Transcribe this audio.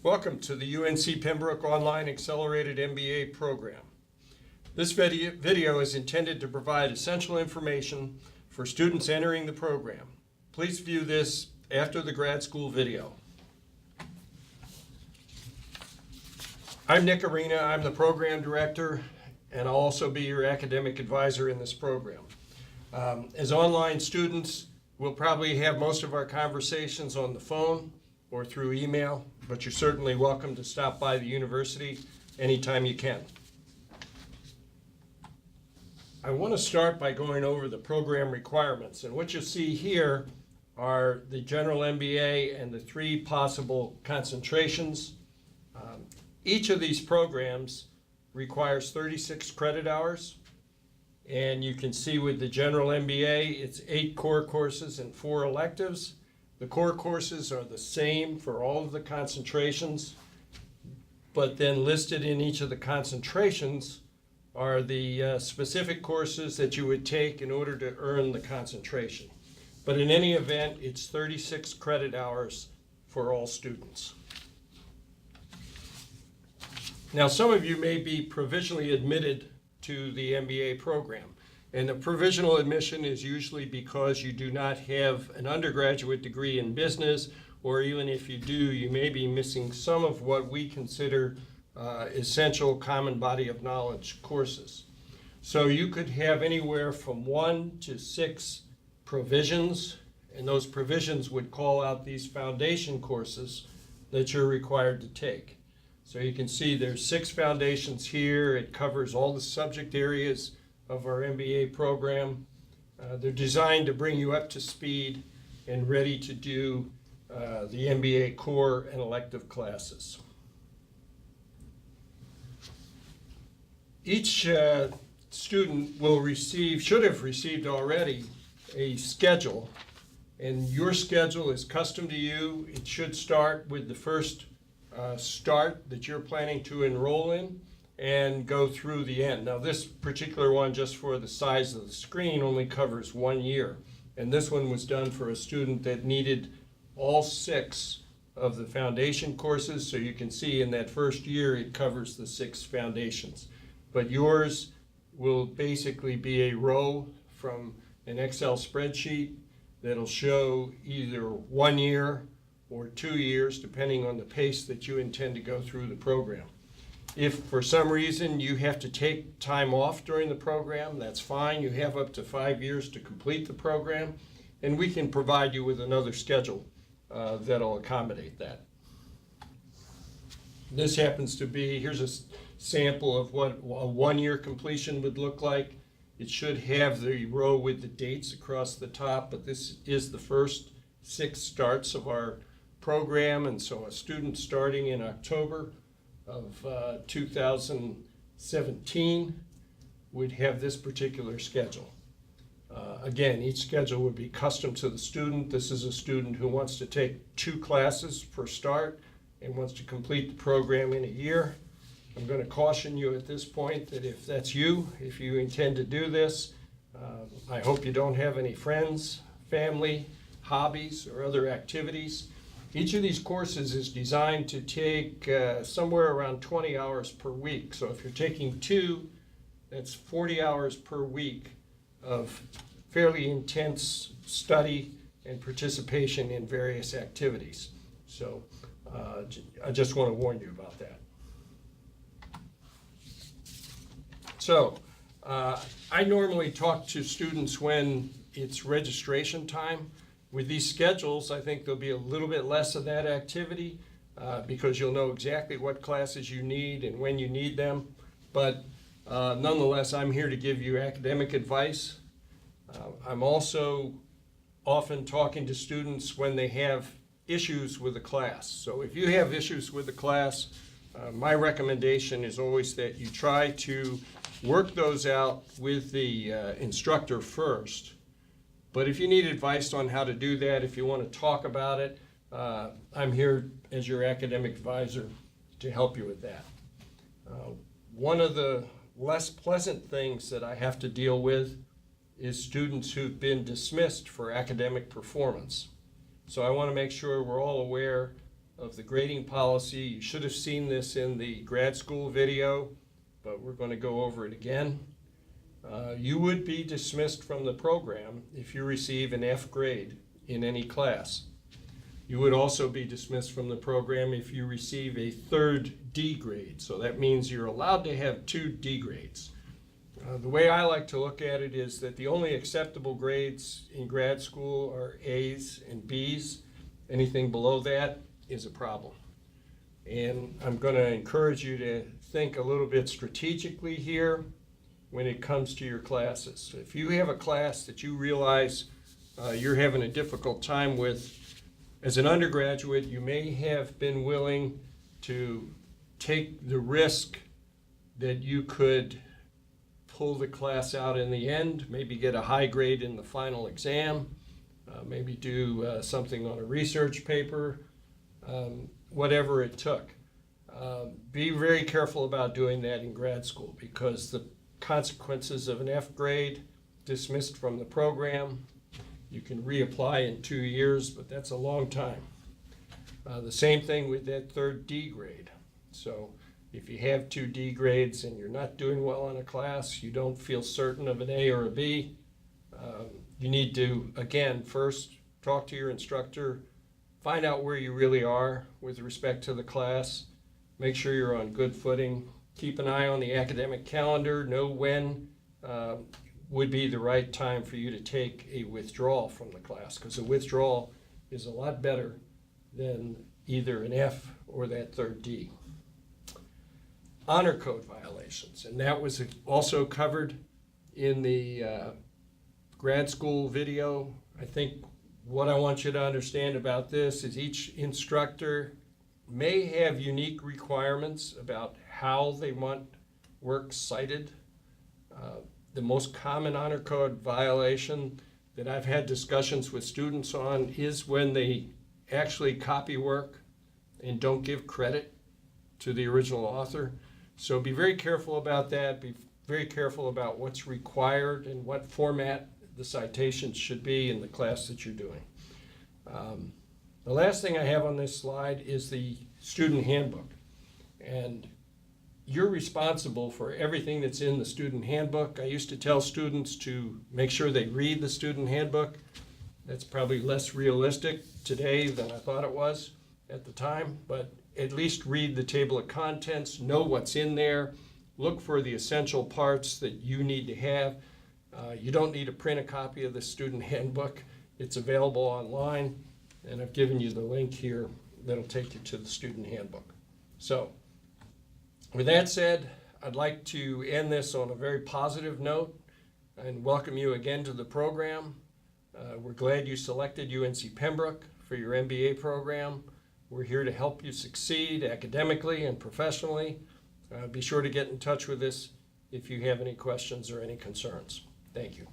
Welcome to the UNC Pembroke Online Accelerated MBA program. This video is intended to provide essential information for students entering the program. Please view this after the grad school video. I'm Nick Arena. I'm the program director, and I'll also be your academic advisor in this program. As online students, we'll probably have most of our conversations on the phone or through email, but you're certainly welcome to stop by the university anytime you can. I want to start by going over the program requirements, and what you'll see here are the general MBA and the three possible concentrations. Each of these programs requires 36 credit hours, and you can see with the general MBA, it's 8 core courses and 4 electives. The core courses are the same for all of the concentrations, but then listed in each of the concentrations are the specific courses that you would take in order to earn the concentration. But in any event, it's 36 credit hours for all students. Now, some of you may be provisionally admitted to the MBA program. And the provisional admission is usually because you do not have an undergraduate degree in business, or even if you do, you may be missing some of what we consider essential common body of knowledge courses. So you could have anywhere from 1 to 6 provisions, and those provisions would call out these foundation courses that you're required to take. So you can see there's 6 foundations here. It covers all the subject areas of our MBA program. They're designed to bring you up to speed and ready to do the MBA core and elective classes. Each student should have received already a schedule, and your schedule is custom to you. It should start with the first start that you're planning to enroll in and go through the end. Now, this particular one, just for the size of the screen, only covers 1 year. And this one was done for a student that needed all 6 of the foundation courses. So you can see in that first year, it covers the 6 foundations. But yours will basically be a row from an Excel spreadsheet that'll show either 1 year or 2 years, depending on the pace that you intend to go through the program. If for some reason you have to take time off during the program, that's fine. You have up to 5 years to complete the program, and we can provide you with another schedule that'll accommodate that. This happens to be, here's a sample of what a 1-year completion would look like. It should have the row with the dates across the top, but this is the first 6 starts of our program, and so a student starting in October of 2017 would have this particular schedule. Again, each schedule would be custom to the student. This is a student who wants to take 2 classes per start and wants to complete the program in a year. I'm going to caution you at this point that if that's you, if you intend to do this, I hope you don't have any friends, family, hobbies, or other activities. Each of these courses is designed to take somewhere around 20 hours per week. So if you're taking 2, that's 40 hours per week of fairly intense study and participation in various activities. So I just want to warn you about that. So I normally talk to students when it's registration time. With these schedules, I think there'll be a little bit less of that activity because you'll know exactly what classes you need and when you need them. But nonetheless, I'm here to give you academic advice. I'm also often talking to students when they have issues with the class. So if you have issues with the class, my recommendation is always that you try to work those out with the instructor first. But if you need advice on how to do that, if you want to talk about it, I'm here as your academic advisor to help you with that. One of the less pleasant things that I have to deal with is students who've been dismissed for academic performance. So I want to make sure we're all aware of the grading policy. You should have seen this in the grad school video, but we're going to go over it again. You would be dismissed from the program if you receive an F grade in any class. You would also be dismissed from the program if you receive a third D grade. So that means you're allowed to have 2 D grades. The way I like to look at it is that the only acceptable grades in grad school are A's and B's. Anything below that is a problem. And I'm going to encourage you to think a little bit strategically here when it comes to your classes. So if you have a class that you realize you're having a difficult time with, as an undergraduate, you may have been willing to take the risk that you could pull the class out in the end, maybe get a high grade in the final exam, maybe do something on a research paper, whatever it took. Be very careful about doing that in grad school, because the consequences of an F grade, dismissed from the program, you can reapply in 2 years, but that's a long time. The same thing with that third D grade. So if you have 2 D grades and you're not doing well in a class, you don't feel certain of an A or a B, you need to, again, first talk to your instructor, find out where you really are with respect to the class, make sure you're on good footing, keep an eye on the academic calendar, know when would be the right time for you to take a withdrawal from the class, because a withdrawal is a lot better than either an F or that third D. Honor code violations, and that was also covered in the grad school video. I think what I want you to understand about this is each instructor may have unique requirements about how they want work cited. The most common honor code violation that I've had discussions with students on is when they actually copy work and don't give credit to the original author. So be very careful about that. Be very careful about what's required and what format the citations should be in the class that you're doing. The last thing I have on this slide is the student handbook. And you're responsible for everything that's in the student handbook. I used to tell students to make sure they read the student handbook. That's probably less realistic today than I thought it was at the time, but at least read the table of contents, know what's in there, look for the essential parts that you need to have. You don't need to print a copy of the student handbook. It's available online, and I've given you the link here that'll take you to the student handbook. So, with that said, I'd like to end this on a very positive note and welcome you again to the program. We're glad you selected UNC Pembroke for your MBA program. We're here to help you succeed academically and professionally. Be sure to get in touch with us if you have any questions or any concerns. Thank you.